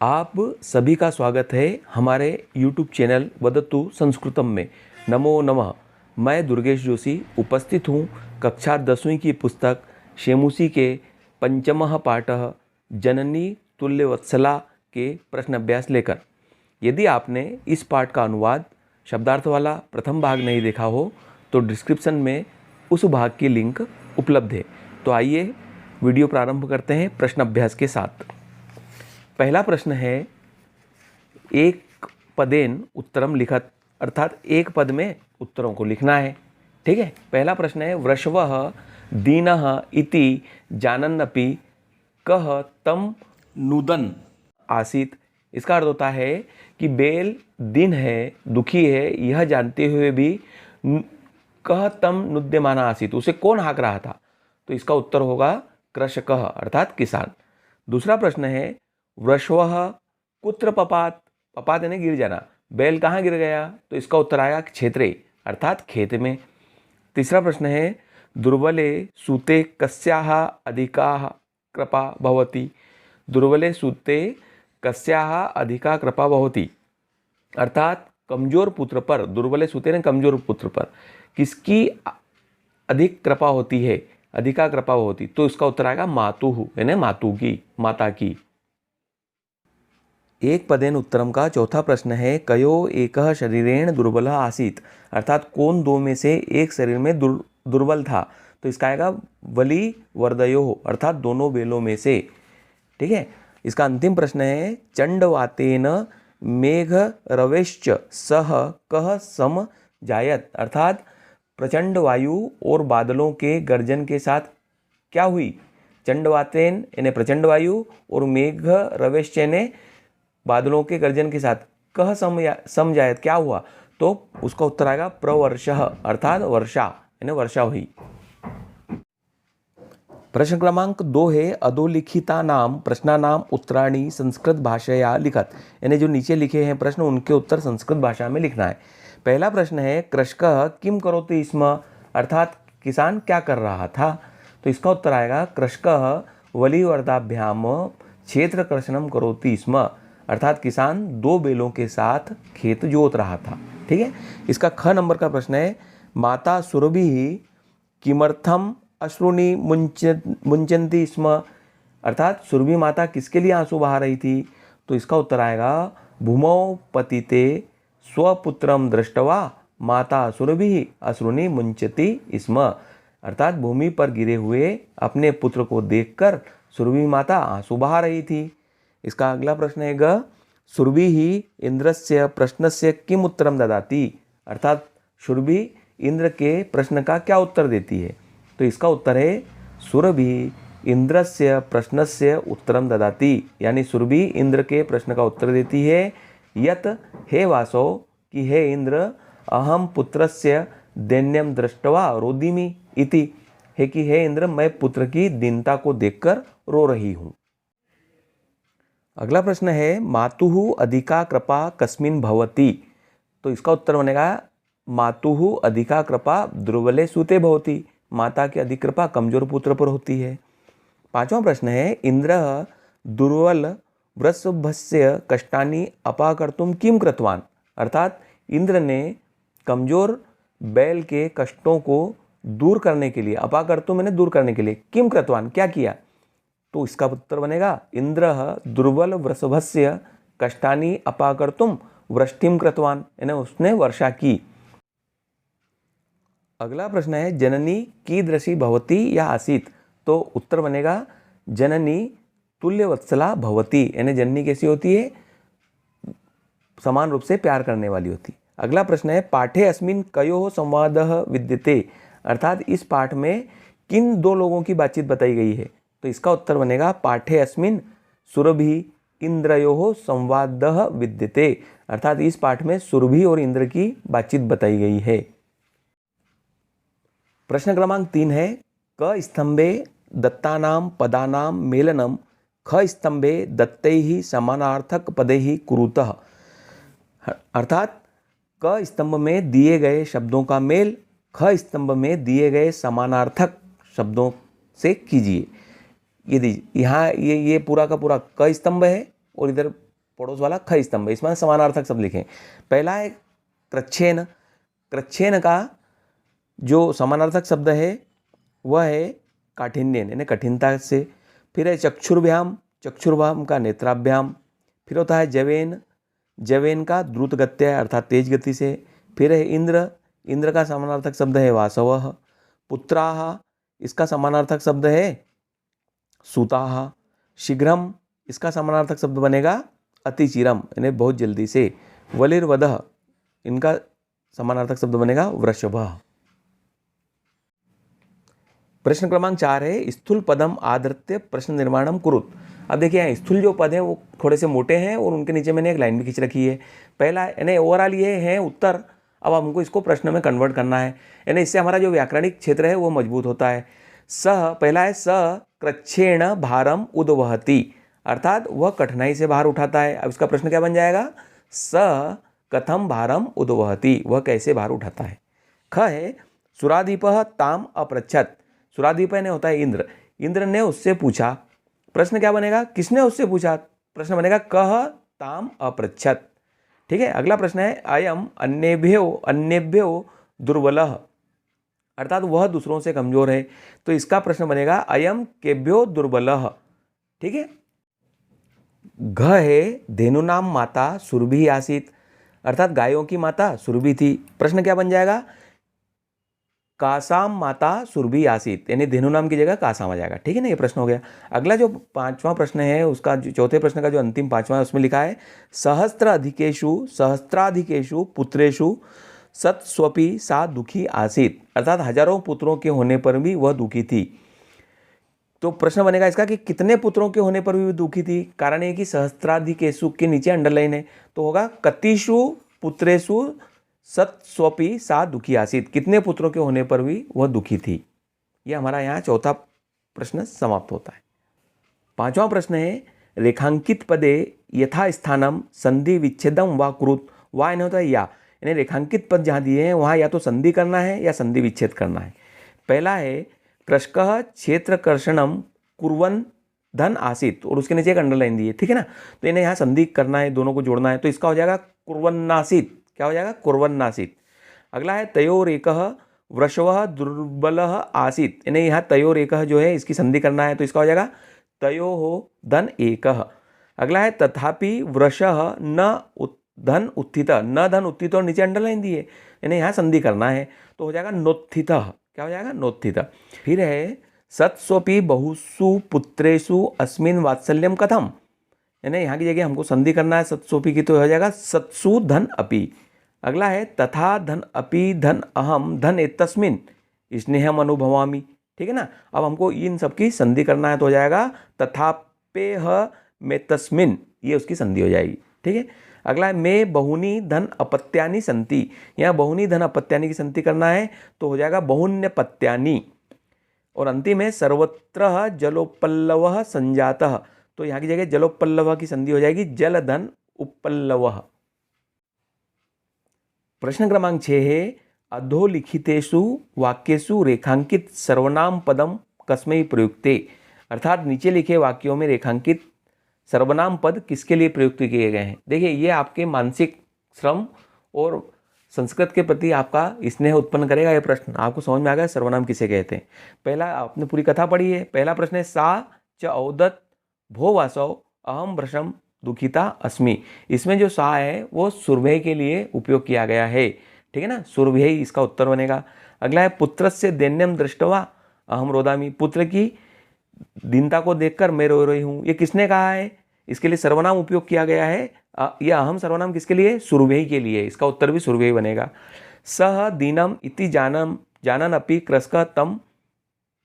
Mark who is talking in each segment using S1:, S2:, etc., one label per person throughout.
S1: आप सभी का स्वागत है हमारे YouTube चैनल वदतु संस्कृतम में। नमो नमः। मैं दुर्गेश जोशी उपस्थित हूँ कक्षा 10वीं की पुस्तक शेमुसी के पंचमः पाठः जननी तुल्यवत्सला के प्रश्न अभ्यास लेकर। यदि आपने इस पाठ का अनुवाद शब्दार्थ वाला प्रथम भाग नहीं देखा हो तो डिस्क्रिप्शन में उस भाग की लिंक उपलब्ध है। तो आइए वीडियो प्रारंभ करते हैं प्रश्न अभ्यास के साथ। पहला प्रश्न है, एक पदेन उत्तरम लिखत, अर्थात एक पद में उत्तरों को लिखना है। ठीक है। पहला प्रश्न है, वृषवः दीनः इति जानन्नपि कः तम नुदन आसीत। इसका अर्थ होता है कि बैल दीन है, दुखी है, यह जानते हुए भी कः तम नुद्यमाना आसीत, उसे कौन हाँक रहा था। तो इसका उत्तर होगा कृषकः, अर्थात किसान। दूसरा प्रश्न है, वृषवः कुत्र पपात, पपात यानी गिर जाना, बैल कहाँ गिर गया। तो इसका उत्तर आएगा क्षेत्रे, अर्थात खेत में। तीसरा प्रश्न है, दुर्बले सूते कस्याः अधिकाः कृपा भवति। दुर्बले सूते कस्याः अधिका कृपा भवति, अर्थात कमजोर पुत्र पर, दुर्बले सूते ने कमजोर पुत्र पर किसकी अधिक कृपा होती है, अधिका कृपा होती। तो इसका उत्तर आएगा मातुः, यानी मातु की, माता की। एक पदेन उत्तरम का चौथा प्रश्न है, कयो एकः शरीरेण दुर्बल आसीत, अर्थात कौन दो में से एक शरीर में दुर्बल था। तो इसका आएगा वली वर्दयो, अर्थात दोनों बेलों में से। ठीक है। इसका अंतिम प्रश्न है, चंडवातेन मेघ रवेश्च सह कह सम जायत, अर्थात प्रचंड वायु और बादलों के गर्जन के साथ क्या हुई। चंडवातेन यानी प्रचंड वायु और मेघ रवेश्च ने बादलों के गर्जन के साथ कह सम जायत, क्या हुआ। तो उसका उत्तर आएगा प्रवर्षः, अर्थात वर्षा, यानी वर्षा हुई। प्रश्न क्रमांक 2 है, अधोलिखितानां प्रश्नानां उत्तराणि संस्कृत भाषया लिखत, यानी जो नीचे लिखे हैं प्रश्न उनके उत्तर संस्कृत भाषा में लिखना है। पहला प्रश्न है, कृषकः किम करोति स्म, अर्थात किसान क्या कर रहा था। तो इसका उत्तर आएगा कृषकः वलिवर्दाभ्याम क्षेत्र कर्षणम करोति स्म, अर्थात किसान दो बैलों के साथ खेत जोत रहा था। ठीक है। इसका ख नंबर का प्रश्न है, माता सुरभिः किमर्थम अश्रुनि मुंचन्ति स्म, अर्थात सुरभि माता किसके लिए आंसू बहा रही थी। तो इसका उत्तर आएगा भूमौ पतिते स्वपुत्रम दृष्टवा माता सुरभिः अश्रुनि मुंचति स्म, अर्थात भूमि पर गिरे हुए अपने पुत्र को देखकर सुरभि माता आंसू बहा रही थी। इसका अगला प्रश्न है, ग सुरभिः इंद्रस्य प्रश्नस्य किम उत्तरम ददाति, अर्थात सुरभि इंद्र के प्रश्न का क्या उत्तर देती है। तो इसका उत्तर है सुरभिः इंद्रस्य प्रश्नस्य उत्तरम ददाति, यानी सुरभि इंद्र के प्रश्न का उत्तर देती है। यत हे वासो, कि हे इंद्र, अहम पुत्रस्य दैन्यम दृष्ट्वा रोदिमि इति, है कि हे इंद्र मैं पुत्र की दीनता को देखकर रो रही हूँ। अगला प्रश्न है, मातुः अधिका कृपा कस्मिन् भवति। तो इसका उत्तर बनेगा मातुः अधिका कृपा दुर्बले सूते भवति, माता की अधिक कृपा कमजोर पुत्र पर होती है। पांचवा प्रश्न है, इंद्रः दुर्बल वृषभस्य कष्टानि अपाकर्तुं किम कृतवान, अर्थात इंद्र ने कमजोर बैल के कष्टों को दूर करने के लिए, अपाकर्तुं मैंने दूर करने के लिए, किम कृतवान क्या किया। तो इसका उत्तर बनेगा इंद्रः दुर्बल वृषभस्य कष्टानि अपाकर्तुं वृष्टिम कृतवान, यानी उसने वर्षा की। अगला प्रश्न है, जननी कीदृशी भवति या आसीत। तो उत्तर बनेगा जननी तुल्यवत्सला भवति, यानी जननी कैसी होती है, समान रूप से प्यार करने वाली होती। अगला प्रश्न है, पाठे अस्मिन् कयोः संवादः विद्यते, अर्थात इस पाठ में किन दो लोगों की बातचीत बताई गई है। तो इसका उत्तर बनेगा पाठे अस्मिन् सुरभि इंद्रयोः संवादः विद्यते, अर्थात इस पाठ में सुरभि और इंद्र की बातचीत बताई गई है। प्रश्न क्रमांक 3 है, क स्तंभे दत्तानां पदानां मेलनम ख स्तंभे दत्तैः समानार्थक पदैः कुरुतः, अर्थात क स्तंभ में दिए गए शब्दों का मेल ख स्तंभ में दिए गए समानार्थक शब्दों से कीजिए। ये दीजिए, यहाँ ये पूरा का पूरा क स्तंभ है और इधर पड़ोस वाला ख स्तंभ, इसमें समानार्थक शब्द लिखें। पहला है कृच्छेन, कृच्छेन का जो समानार्थक शब्द है वह है काठिन्यन, यानी कठिनता से। फिर है चक्षुर्भ्याम, चक्षुर्भ्याम का नेत्राभ्याम। फिर होता है जवेन, जवेन का द्रुत गत्या अर्थात तेज गति से। फिर है इंद्र, इंद्र का समानार्थक शब्द है वासवः। पुत्राः, इसका समानार्थक शब्द है सूताः। शीघ्रम, इसका समानार्थक शब्द बनेगा अतिचिरम, यानी बहुत जल्दी से। वलिर्वदः, इनका समानार्थक शब्द बनेगा वृषभः। प्रश्न क्रमांक 4 है स्थूल पदम आधृत्य प्रश्न निर्माणम कुरुत। अब देखिए यहाँ स्थूल जो पद हैं वो थोड़े से मोटे हैं और उनके नीचे मैंने एक लाइन भी खींच रखी है। पहला यानी ओवरऑल ये है उत्तर, अब हमको इसको प्रश्न में कन्वर्ट करना है, यानी इससे हमारा जो व्याकरणिक क्षेत्र है वो मजबूत होता है। सह, पहला है स कृच्छेण भारम उद्वहति, अर्थात वह कठिनाई से भार उठाता है। अब इसका प्रश्न क्या बन जाएगा, स कथम भारम उद्वहति, वह कैसे भार उठाता है। ख है सुरादीपः ताम अपृच्छत, सुरादीप ने होता है इंद्र, इंद्र ने उससे पूछा। प्रश्न क्या बनेगा, किसने उससे पूछा, प्रश्न बनेगा कह ताम अपृच्छत। ठीक है, अगला प्रश्न है अयम अन्येभ्यो अन्येभ्यो दुर्बलः, अर्थात वह दूसरों से कमजोर है, तो इसका प्रश्न बनेगा अयम केभ्यो दुर्बलः। ठीक है। घ है धेनुनाम माता सुरभि आसीत, अर्थात गायों की माता सुरभि थी। प्रश्न क्या बन जाएगा, कासाम माता सुरभि आसीत, यानी धेनु नाम की जगह कासाम आ जाएगा। ठीक है ना, ये प्रश्न हो गया। अगला जो 5वां प्रश्न है उसका चौथे प्रश्न का जो अंतिम 5वां है उसमें लिखा है सहस्त्राधिकेशु पुत्रेशु सत्स्वपि सा दुखी आसीत, अर्थात हजारों पुत्रों के होने पर भी वह दुखी थी। तो प्रश्न बनेगा इसका कि कितने पुत्रों के होने पर भी वह दुखी थी। कारण है कि सहस्त्राधिकेशु के नीचे अंडरलाइन है, तो होगा कतिषु पुत्रेषु सत्स्वपि सा दुखी आसीत, कितने पुत्रों के होने पर भी वह दुखी थी। यह हमारा यहाँ चौथा प्रश्न समाप्त होता है। 5वां प्रश्न है रेखांकित पदे यथा स्थानम संधि विच्छेदम व कुरुत, वा यानी होता है या, यानी रेखांकित पद जहाँ दिए हैं वहाँ या तो संधि करना है या संधि विच्छेद करना है। पहला है कृषकः क्षेत्रकर्षणम कुर्वन् धन आसीत, और उसके नीचे एक अंडरलाइन दी है। ठीक है ना, तो इन्हें यहाँ संधि करना है, दोनों को जोड़ना है, तो इसका हो जाएगा कुर्वन्नासीत। क्या हो जाएगा, कुर्वन्नासीत। अगला है तयोरेकः वृषभः दुर्बलः आसीत, यानी यहाँ तयोरेकः जो है इसकी संधि करना है, तो इसका हो जाएगा तयोः धन एकः। अगला है तथापि वृषः न धन उत्थितः, न धन उत्थित और नीचे अंडरलाइन दी है, यानी यहाँ संधि करना है, तो हो जाएगा नोत्थितः। क्या हो जाएगा, नोत्थितः। फिर है सत्स्वपि बहुषु पुत्रेषु अस्मिन् वात्सल्यम कथम, यानी यहाँ की जगह हमको संधि करना है सत्स्वपि की, तो हो जाएगा सत्सु धन अपि। अगला है तथा धन अपि धन अहम धन एतस्मिन् स्नेहम अनुभवामि। ठीक है ना, अब हमको इन सब की संधि करना है, तो हो जाएगा तथापेह में तस्मिन्, ये उसकी संधि हो जाएगी। ठीक है। अगला है मे बहुनी धन अपत्यानि संति, यहाँ बहुनी धन अपत्यानि की संधि करना है, तो हो जाएगा बहुन्यपत्यानि। और अंतिम है सर्वत्र जलोपल्लव संजातः, तो यहाँ की जगह जलोपल्लव की संधि हो जाएगी जल धन उपल्लव। प्रश्न क्रमांक 6 है अधोलिखितेषु वाक्येषु रेखांकित सर्वनाम पदम कस्मै प्रयुक्ते, अर्थात नीचे लिखे वाक्यों में रेखांकित सर्वनाम पद किसके लिए प्रयुक्त किए गए हैं। देखिए ये आपके मानसिक श्रम और संस्कृत के प्रति आपका स्नेह उत्पन्न करेगा। ये प्रश्न आपको समझ में आ गया सर्वनाम किसे कहते हैं। पहला आपने पूरी कथा पढ़ी है, पहला प्रश्न है सा च औदत भो वासव अहम वृषम दुखिता अस्मि, इसमें जो सा है वो सुरभय के लिए उपयोग किया गया है। ठीक है ना, सुरभय इसका उत्तर बनेगा। अगला है पुत्रस्य दैन्यम दृष्टवा अहम रोदामी, पुत्र की दीनता को देखकर मैं रो रही हूँ, ये किसने कहा है, इसके लिए सर्वनाम उपयोग किया गया है। यह अहम सर्वनाम किसके लिए, सुरभय के लिए, इसका उत्तर भी सुरभय बनेगा। सह दीनम इति जानन अपि कृषक तम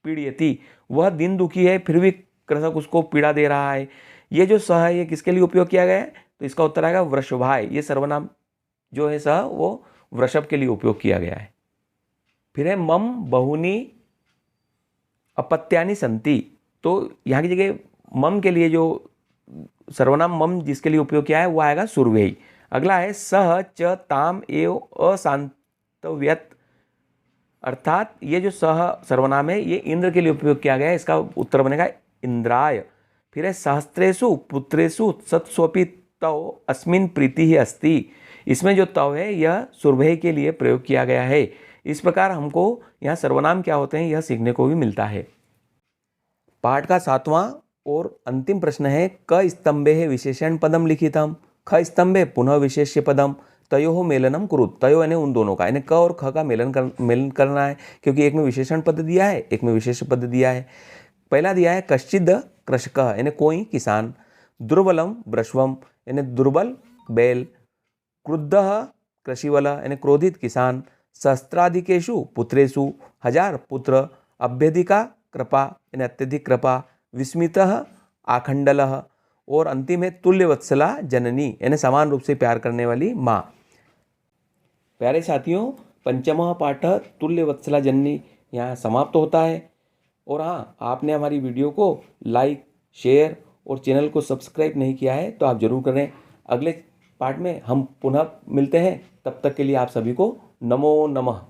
S1: पीड़यति, वह दिन दुखी है फिर भी कृषक उसको पीड़ा दे रहा है। ये जो सह है ये किसके लिए उपयोग किया गया है, तो इसका उत्तर आएगा वृषभाय, ये सर्वनाम जो है सह वो वृषभ के लिए उपयोग किया गया है। फिर है मम बहुनी अपत्यानि संति, तो यहाँ की जगह मम के लिए जो सर्वनाम मम जिसके लिए उपयोग किया है वो आएगा सुरभय। अगला है सह च ताम एव अशांतव्यत, अर्थात ये जो सह सर्वनाम है ये इंद्र के लिए उपयोग किया गया है, इसका उत्तर बनेगा इंद्राय। फिर है सहस्त्रेषु पुत्रेषु सत्स्वपि तव अस्मिन प्रीति ही अस्ति। इसमें जो तव है यह सुरभय के लिए प्रयोग किया गया है। इस प्रकार हमको यहाँ सर्वनाम क्या होते हैं यह सीखने को भी मिलता है। पाठ का 7वां और अंतिम प्रश्न है, क स्तंभे विशेषण पदम लिखितम। ख स्तंभे पुनः विशेष्य पदम तयोः मेलनम कुरुत। तयो यानी उन दोनों का, यानी क और ख का मेलन करना है, क्योंकि एक में विशेषण पद दिया है, एक में विशेष पद दिया है। पहला दिया है कश्चिद कृषकः यानी कोई किसान, दुर्बलम वृषभम यानी दुर्बल बैल, क्रुद्धः कृषिवलः यानी क्रोधित किसान, सहस्त्राधिकेषु पुत्रेषु 1000 पुत्र, अभ्यधिका कृपा यानी अत्यधिक कृपा, विस्मितः आखंडलः, और अंतिम है तुल्यवत्सला जननी यानी समान रूप से प्यार करने वाली माँ। प्यारे साथियों, पंचमः पाठ तुल्यवत्सला जननी यहाँ समाप्त होता है। और हाँ, आपने हमारी वीडियो को लाइक, शेयर और चैनल को सब्सक्राइब नहीं किया है तो आप जरूर करें। अगले पार्ट में हम पुनः मिलते हैं, तब तक के लिए आप सभी को नमो नमः।